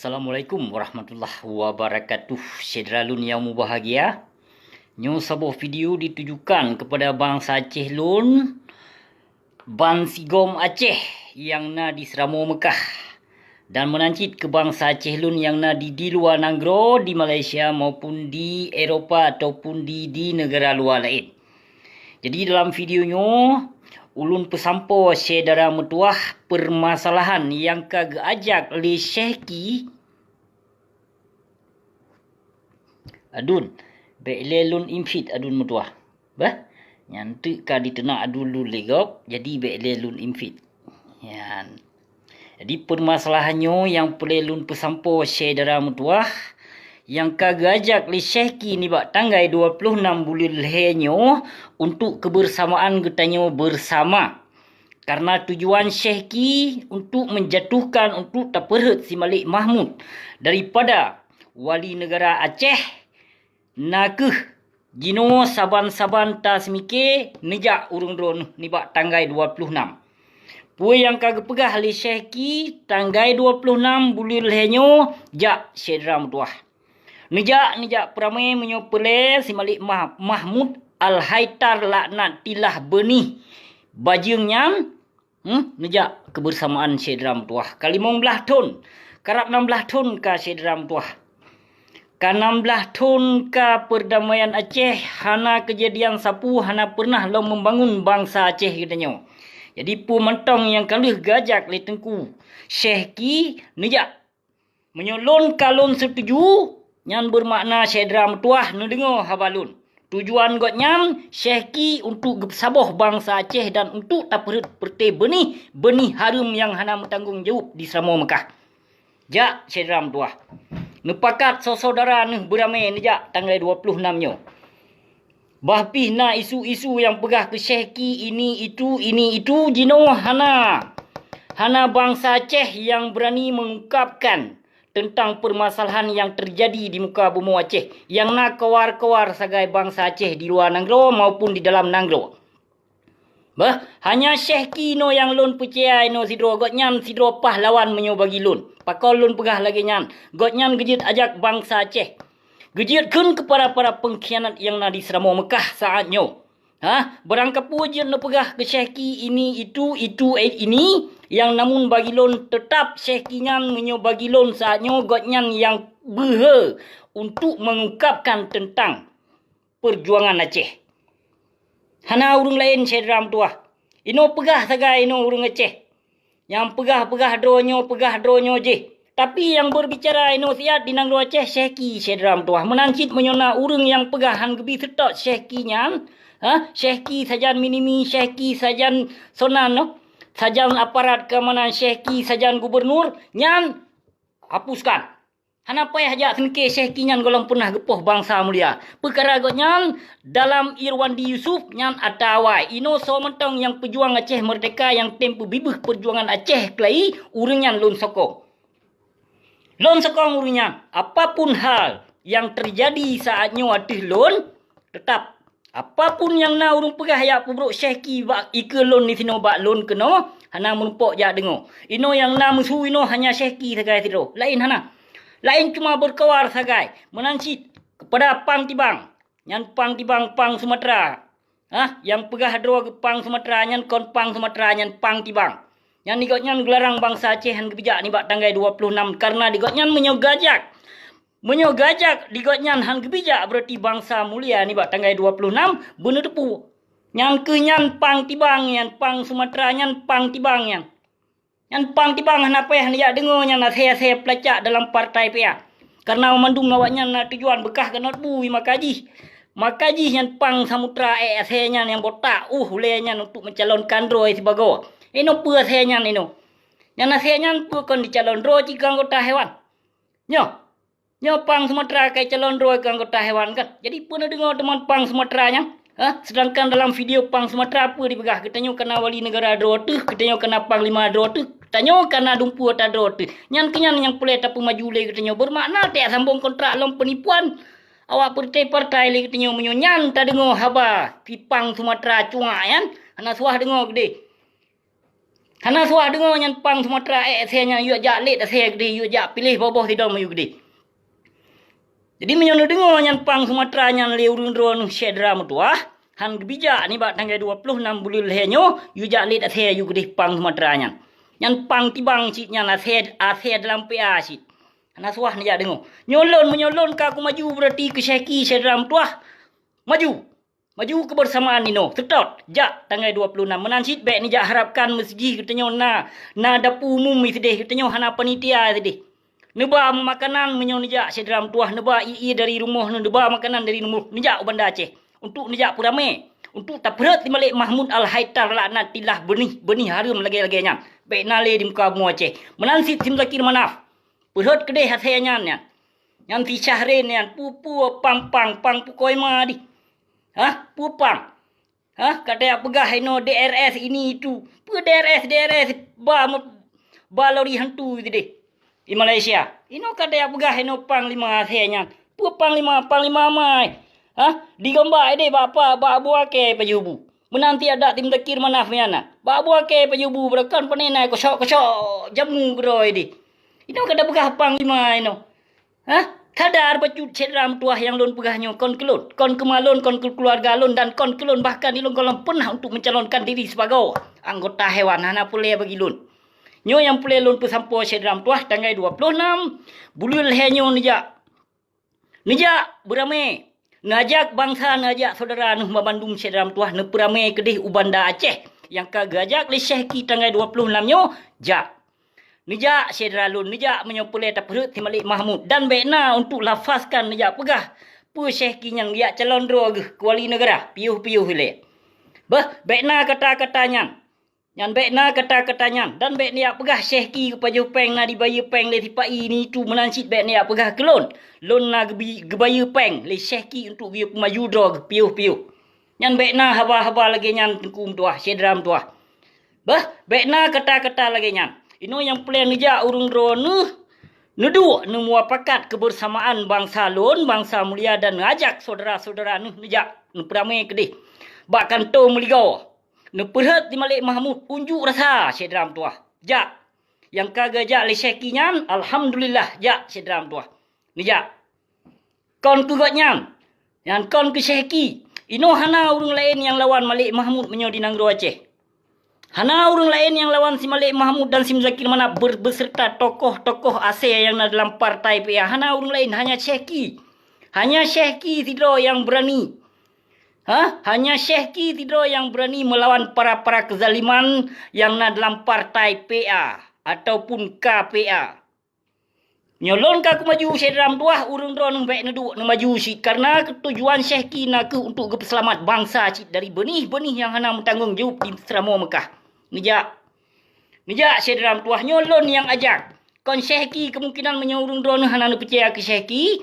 Assalamualaikum warahmatullahi wabarakatuh. Syedralun yang bahagia. Nyo sebuah video ditujukan kepada bangsa Aceh Lun, Ban Sigom Aceh yang na di Seramo Mekah, dan menancit ke bangsa Aceh Lun yang na di luar negara, di Malaysia maupun di Eropah ataupun di negara luar lain. Jadi dalam videonyo ulun pesampo saudara metuah permasalahan yang kagak ajak oleh Syekhi adun be'lelun imfit adun metuah bah nyantu ka ditenak adun lu legop jadi be'lelun imfit yan. Jadi permasalahannya yang pelelun pesampo saudara metuah yang kagak ajak oleh Syekhi ni bak tanggai 26 bulan lehernya untuk kebersamaan getanyo bersama. Karena tujuan Syekhi untuk menjatuhkan, untuk terperhut si Malik Mahmud daripada wali negara Aceh nakeh jino saban-saban ta semike nejak urung dron ni bak tanggai 26. Pue yang kagak pegah oleh Syekhi tanggai 26 bulan lehernya jak syedra metuah. Nejak peramai menyopele si Malik Mahmud Al-Haitar laknat tilah benih bajingnya nejak kebersamaan syedra metuah. Kali 15 tahun, karap 16 tahun ka syedra metuah. Ka 16 tahun ka perdamaian Aceh, hana kejadian sapu, hana pernah lo membangun bangsa Aceh katanya. Jadi pu mentong yang kaluh gajak le tengku. Syekhi nejak menyolon kalon setuju. Nyan bermakna syedra metuah nedengo habalun. Tujuan got nyan Syekhi untuk saboh bangsa Aceh dan untuk taperut perti benih harum yang hana bertanggung jawab di Seramo Mekah. Jak syedra metuah. Nepakat saudara ne beramai nejak tanggal 26 nyo. Bahpih na isu-isu yang pegah ke Syekhi ini itu jino hana bangsa Aceh yang berani mengungkapkan tentang permasalahan yang terjadi di muka bumi Aceh yang nak kewar-kewar sebagai bangsa Aceh di luar negara maupun di dalam negara. Bah, hanya Syekhi no yang lun percaya no sidro got nyan sidro pahlawan menyo bagi lun. Pakol lun pegah lagi nyan. Got nyan gejit ajak bangsa Aceh. Gejit kun kepada para pengkhianat yang na di Seramo Mekah saatnyo. Berangkap wujud no pegah ke Syekhi ini yang namun bagi lon tetap Syekhi nyan menyo bagi lon saatnya got nyan yang behe untuk mengungkapkan tentang perjuangan Aceh. Hana urung lain syedra metuah. Ino pegah sagai ino urung Aceh. Yang pegah dronyo je. Tapi yang berbicara ino siat di nangro Aceh Syekhi syedra metuah. Menancit menyona urung yang pegahan gebi setok Syekhi nyan. Syekhi sajan minimi, Syekhi sajan sonan no. Sajan aparat keamanan Syekhi, sajan gubernur, nyan hapuskan. Hana payah ajak senke Syekhi nyan golong pernah gepoh bangsa mulia. Perkara got nyan dalam Irwandi Yusuf nyan atawai. Ino so mentong yang pejuang Aceh merdeka yang tempo bibih perjuangan Aceh kelai urang nyan lon sokong. Lon sokong urang nyan. Apapun hal yang terjadi saatnya atih lon tetap apapun yang na urung pegah ya pubruk Syekhi bak ike lon ni sino bak lon keno hana menumpuk jak dengo. Ino yang na musuh ino hanya Syekhi sagai siro. Lain hana. Lain cuma berkawar sagai menancit kepada Pang Tibang. Nyan Pang Tibang Pang Sumatera. Yang pegah dro ke Pang Sumatera nyan kon Pang Sumatera nyan Pang Tibang. Nyan digot nyan gelarang bangsa Aceh han gebijak ni bak tanggai 26 karena digot nyan menyogajak digot nyan han gebijak berarti bangsa mulia ni bak tanggai 26 bener tepu. Nyan ke nyan Pang Tibang nyan Pang Sumatera nyan Pang Tibang nyan. Nyan Pang Tibang han apa yang dia dengar nyan saya pelacak dalam partai PA. Karena memandung awak nyan tujuan bekah ke not bu makaji. Makaji nyan Pang Samudra saya nyan yang botak le nyan untuk mencalonkan dro sebagai. Ino pua saya nyan ino. Nyan saya nyan pua kon dicalon dro jika anggota hewan. Nyo Pang Sumatera kai calon dro ke anggota hewan kan. Jadi pernah dengar teman Pang Sumatera nya. Sedangkan dalam video Pang Sumatera apa dipegah. Katanya kena wali negara dro tu. Katanya kena panglima dro tu. Katanya kena dumpu atau dro tu. Nyan kenyan yang boleh tapi maju le katanya. Bermakna tak sambung kontrak lom penipuan. Awak partai le katanya menyonyan tak dengar haba. Pi Pang Sumatera cunga kan. Hana suah dengar gede. Hana suah dengar nyan pang Sumatera saya yu jak let saya gede yu jak pilih boboh tidak mayu gede. Jadi menyono dengar nyan pang Sumatera nyan le urun ron syedra mutuah han gebijak ni bak tanggal 26 bulan lehenyo yu jak let saya yu gede pang Sumatera nyan. Nyan pang tibang cik nyan ase dalam PA cik. Hana suah ni jak dengar. Menyolon ka aku maju berarti ke syeki syedra mutuah. Maju kebersamaan ni no. Sedot. Jak tanggal 26. Menansit baik ni jak harapkan masjid katanya na dapur umum sedih katanya hana panitia sedih. Neba makanan menyo ni jak sedram tuah neba dari rumah neba makanan dari rumah ni jak Banda Aceh. Untuk ni jak purame. Untuk tak berat di Malik Mahmud Al-Haitar laknat tilah benih harum lagi-laginya. Baik nale di muka bumi Aceh. Menansit simzakir manaf. Berat kedeh hasanya nyan. Yang ti Syahrin nyan pupu pang pukoi ma di. Pupang. Kata pegah ino DRS ini itu. DRS balori hantu itu deh. Di Malaysia. Ino kata pegah ino panglima saya. Panglima mai. Digambar deh bapa buah ke pajubu. Menanti ada tim takir manaf yana. Buah ke pajubu berkan panenai kosok jamu geroi deh. Ino kata pegah panglima ino. Kadar bacut cedram tuah yang lon pegahnya kon kemalon, kon keluarga lon dan kon kelon bahkan ilon kolom pernah untuk mencalonkan diri sebagai anggota hewan hana pule bagi lon. Nyo yang pule lon pesampo cedram tuah tanggal 26 bulan henyo nijak berame ngajak bangsa ngajak saudara nuh Bandung cedram tuah ne perame kedih Banda Aceh yang kagajak le syekh tanggal 26 nyo jak. Nijak Syedralun, nijak menyopulai tak perut Malik Mahmud. Dan baikna untuk lafazkan nijak pegah. Pu syekh yang dia calon roh kuali negara. Piuh le. Baikna kata-katanya. Yang baikna kata-katanya. Dan baik niak pegah syekh kepada peng na dibayar peng le tipai ni tu menansit baik niak pegah kelon. Lon na gebayar peng le syekh untuk dia pemaju roh piuh. Yang baikna haba-haba lagi nyan tengkum tuah, Syedram tuah. Baikna kata-kata lagi nyan. Ino yang plan nijak urung drone nudu muapakat kebersamaan bangsa lon, bangsa mulia dan ngajak saudara-saudara nijak pramai kedih. Bahkan to meligau. Perhat di Malik Mahmud unjuk rasa Syedram tuah. Jak. Yang kagajak le syekinyan alhamdulillah jak Syedram tuah. Nijak. Kon kugatnyan. Yang kon ke syeki. Ino hana urung lain yang lawan Malik Mahmud menyo di Nanggro Aceh. Hana orang lain yang lawan si Malik Mahmud dan si Mzakir Manaf beserta tokoh-tokoh Aceh yang dalam partai PA. Hana orang lain, hanya Syekhi. Hanya Syekhi tidak yang berani. Hanya Syekhi tidak yang berani melawan para kezaliman yang dalam partai PA ataupun KPA. Nyolon ka aku maju Syedram tuah urung dron baik neduk maju si karena tujuan Syekhi nak untuk keselamat bangsa cik dari benih-benih yang hana bertanggung jawab di Seramo Mekah. Nijak Syedram tuah nyolon yang ajak. Kon Syekhi kemungkinan menyurung drone hana percaya ke Syekhi.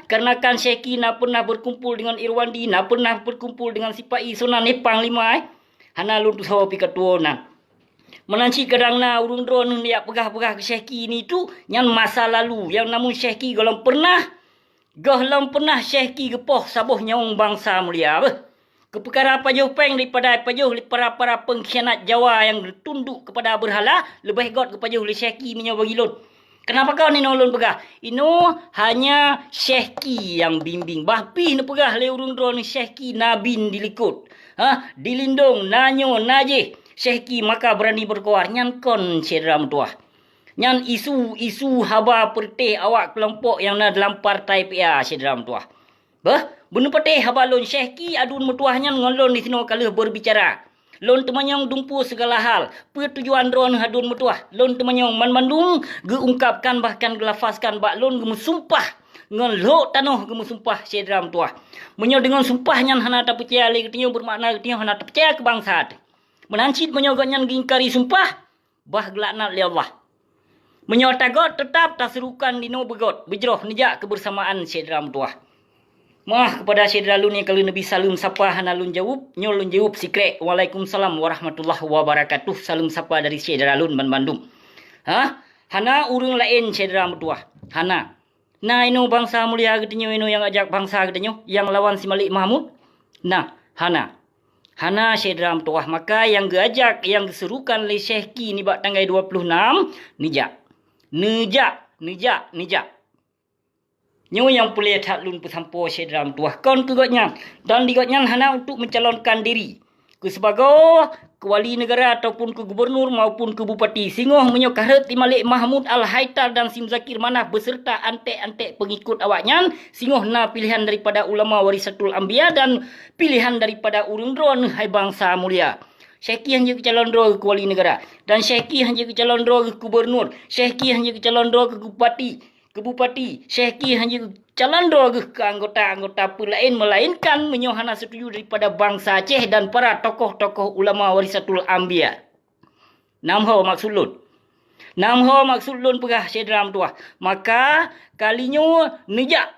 Karena kan Syekhi na pernah berkumpul dengan Irwandi, na pernah berkumpul dengan Sipai Sunan Nepang 5. Hana lun tu sawa piketua na. Menanci kadang na urung drone dia pegah-pegah ke Syekhi ni tu yang masa lalu yang namun Syekhi golong pernah Syekhi gepoh sabuh nyawang bangsa mulia. Keperkara pajuh peng daripada pajuh para pengkhianat Jawa yang tunduk kepada berhala lebih god kepada Syekhi menyawa gilun. Kenapa kau ni nolong pegah? Ino hanya Syekhi yang bimbing. Bahpi ni pegah le urung drone Syekhi nabin dilikut. Dilindung nanyo najih. Syekhi maka berani berkuar nyan kon Syedram tuah. Nyan isu haba pertih awak kelompok yang dalam partai PA Syedram tuah. Benu patih habalon Syekhi adun mutuahnya ngon di sini kalau berbicara. Lon temanyong dumpu segala hal. Pertujuan ron hadun mutuah. Lon temanyong mandung geungkapkan bahkan gelafaskan bak lon gemusumpah. Ngon lo tanuh gemusumpah Syedram tuah. Menyo dengan sumpahnya hana tak percaya lagi ketinyo bermakna ketinyo hana tak percaya ke bangsa. Menancit menyogatnya ngingkari sumpah. Bah gelaknat li Allah. Menyo tagot tetap tak serukan dino begot. Bejroh nijak kebersamaan Syedram tuah. Mah kepada Syedralun yang kalau Nabi Salam sapa hana lun jawab, nyolun jawab sikret. Waalaikumsalam warahmatullahi wabarakatuh. Salam sapa dari Syedralun Bandung. Hana urung lain Syedram tuah. Hana. Nah ino bangsa mulia getinyo ino yang ajak bangsa getinyo yang lawan si Malik Mahmud. Nah, hana. Hana Syedram tuah. Maka yang geajak, yang diserukan oleh Syekhi ni bak tanggal 26, nijak. Nijak. Nyo yang boleh tak lun pesampo Syedram tuah. Kon kegotnya. Dan digotnya hana untuk mencalonkan diri. Ke sebagai kewali negara ataupun ke gubernur maupun ke bupati. Singoh menyokaret di Malik Mahmud Al-Haitar dan Sim Zakir Manaf beserta antek-antek pengikut awaknya. Singoh na pilihan daripada ulama warisatul anbiya dan pilihan daripada urung dron hai bangsa mulia. Syekhi hanya ke calon dro ke wali negara. Dan Syekhi hanya ke calon dro ke gubernur. Syekhi hanya ke calon dro ke bupati. Syekhi hanya calon dro ke anggota-anggota lain melainkan menyohana setuju daripada bangsa Aceh dan para tokoh-tokoh ulama warisatul anbiya. Namho maksud lun pegah Syedram tuah. Maka kalinya nejak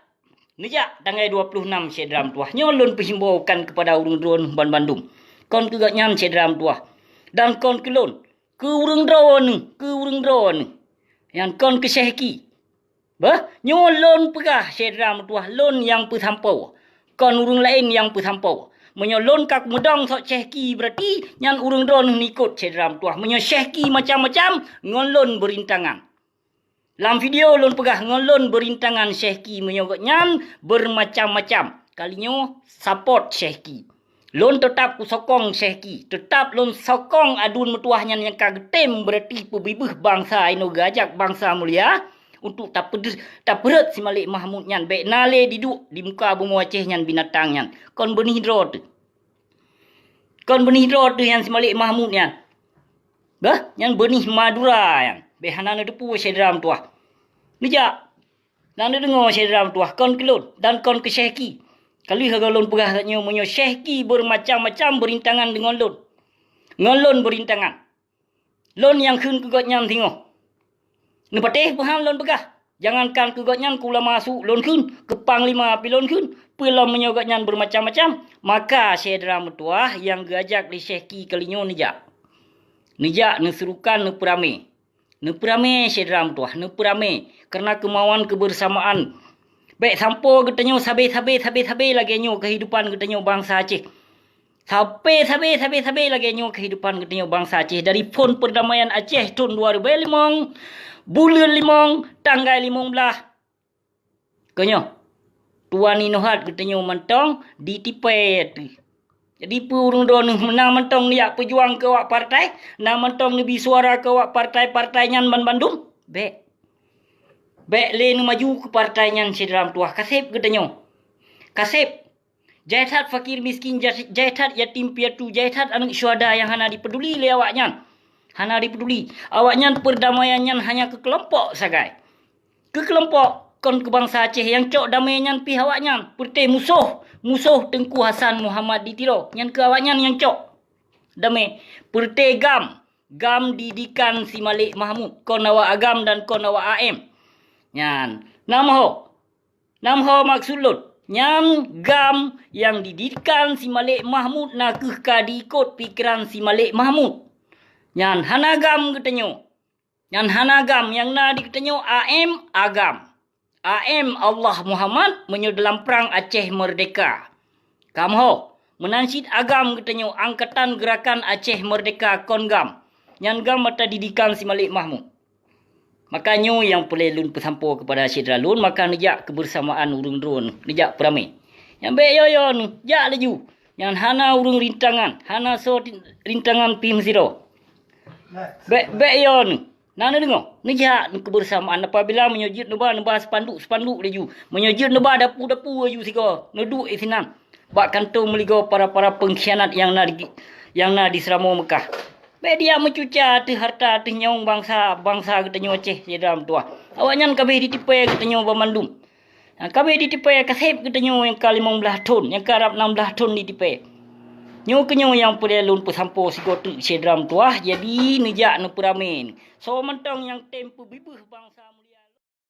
tanggal 26 Syedram tuah. Nyo lun perhimbaukan kepada urung drone Bandung. Kon ke nyan Syedram tuah. Dan kon ke lun ke urung drone. Yang kon ke Syekhi. Nyolon pegah Syedram tuah lon yang pesampau. Kon urung lain yang pesampau. Menyolon kak mudang sok Syekhi berarti nyan urung don nikut Syedram tuah. Menyo Syekhi macam-macam ngolon berintangan. Dalam video lon pegah ngolon berintangan Syekhi menyogok nyan bermacam-macam. Kalinya support Syekhi. Lon tetap sokong Syekhi. Tetap lon sokong adun metuah nyan yang kagetem berarti pebibih bangsa ino gajak bangsa mulia. Untuk tak pedet si Malik Mahmud nyan. Baik nale diduk di muka bumi Aceh nyan binatang nyan. Kon benih dro tu yang si Malik Mahmud nyan. Yang benih Madura yang. Baik hanana depu Syedram tuah. Nijak. Nana dengar Syedram tuah. Kon kelun. Dan kon ke Syekhi. Kali hagalon pegah satnya menyo Syekhi bermacam-macam berintangan dengan lon. Ngelon berintangan. Lon yang kun kegot nyan tengok. Nepateh paham lon pegah. Jangankan kegotnyan kula masuk lon kun. Ke panglima api lon kun. Pelam menyogotnyan bermacam-macam. Maka Syedram tuah yang gajak di Syekhi kalinyo nijak. Nijak neserukan neperame. Neperame Syedram tuah. Neperame. Kerana kemauan kebersamaan. Baik sampo getanyo sabe lagi nyo kehidupan getanyo bangsa Aceh. Sabe lagi nyo kehidupan getanyo bangsa Aceh. Dari Pon Perdamaian Aceh tahun 2005. Bulan 5 tanggal 15. Konyo. Tuan inohat getanyo mentong ditipai tu. Jadi purung don menang mentong niak pejuang ke wak partai, nang mentong lebih suara ke wak partai-partai nyan Bandung. Baik le maju ke partai nyan Syedram tuah. Kasep getanyo. Kasep. Jaithat fakir miskin, jaithat yatim piatu, jaithat anak syuhada yang hana dipeduli le awak nyan. Hana dipeduli. Awaknya perdamaian nyan hanya ke kelompok sagai. Ke kelompok kon ke bangsa Aceh yang cok damai nyan pi awaknya. Perteh musuh Tengku Hasan Muhammad ditiro. Nyan ke awaknya yang cok damai. Perteh gam didikan si Malik Mahmud. Kon awak agam dan kon awak AM. Nyan. Namho maksud lun. Nyan gam yang didikan si Malik Mahmud nak ke diikut pikiran si Malik Mahmud. Nyan hanagam getanyo. Nyan hanagam yang na diketanyo AM agam. AM Allah Muhammad menyo dalam perang Aceh Merdeka. Kamho menansid agam getanyo Angkatan Gerakan Aceh Merdeka Kongam. Nyan gam mata didikan si Malik Mahmud. Makanya yang boleh lun pesampo kepada Syedra lun maka nejak kebersamaan urung drone, nejak peramai. Yang baik yo jak laju. Yang hana urung rintangan, hana so rintangan pim zero. Baik yon. Nana dengar. Nejak kebersamaan apabila menyojit nebah spanduk laju. Menyojit nebah dapu-dapu laju sika. Neduk isinan. Bak kantor meligo para pengkhianat yang na di Seramo Mekah. Baik dia mencuca tu harta tu nyong bangsa getanyo Aceh Syedram tuah. Awaknya kabeh ditipai getanyo Bandung. Kabeh ditipai kasep getanyo yang ka 15 ton, yang ka 16 ton ditipai. Nyo kenyo yang perlu pesampo sigotu Syedram tuah jadi nejak ne peramen. So mentong yang tempo bibih bangsa